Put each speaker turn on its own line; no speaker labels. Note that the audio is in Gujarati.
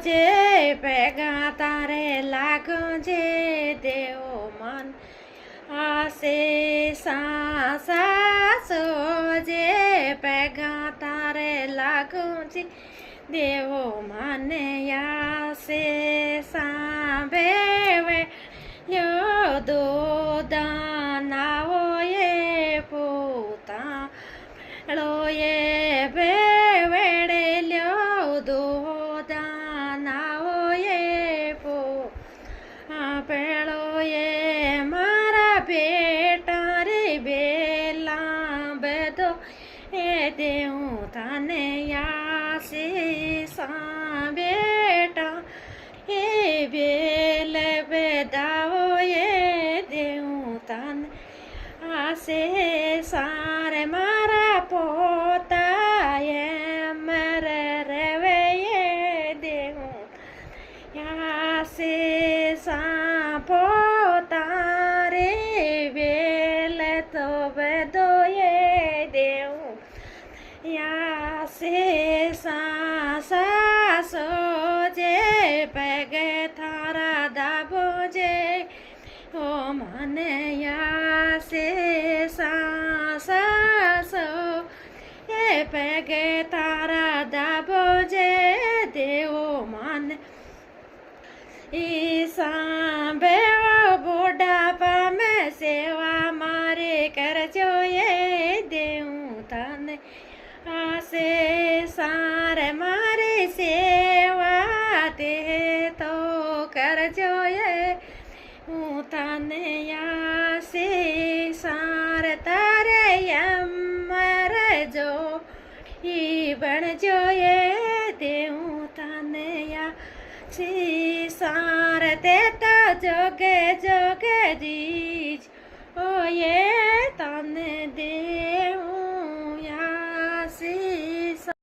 જે ભેગા તારે લાગજે દેવો મન આશે સાસો જે ભેગા તારે લાગજે દેવો મને આશે સાંભળે લ્યો દો દાનાઓ એ પોતા લોએ બેવડે લ્યો દો દાનાઓ એ પો પેળો એ મારા બેટા રે બેલા બધો એ દેવું તને આશીષા બેટા એ બેલ બેદાઓ એ દેવું તને આશીષા રે મારા પોતા એમ રેવે એ દેવું આશીષા પોતા રે બેલ તો બધો એ દેવું આશીષા સાસો જે પગે થારા દાબો જે ઓ મને આશીષા સાસો એ પગે તારા દાબો જે દેવો મને ઈ સાંભળો બુઢાપા મેં સેવા મારે કરજો એ દેવું તને આશીષા રે મારી સેવા તે તો કરજો એ હું તને આશીષા રે તારે એમ રજો ઈ બણજો એ દેવું તને આશીષા રે તે તો જોગે જોગે દીજ ઓ એ તને દે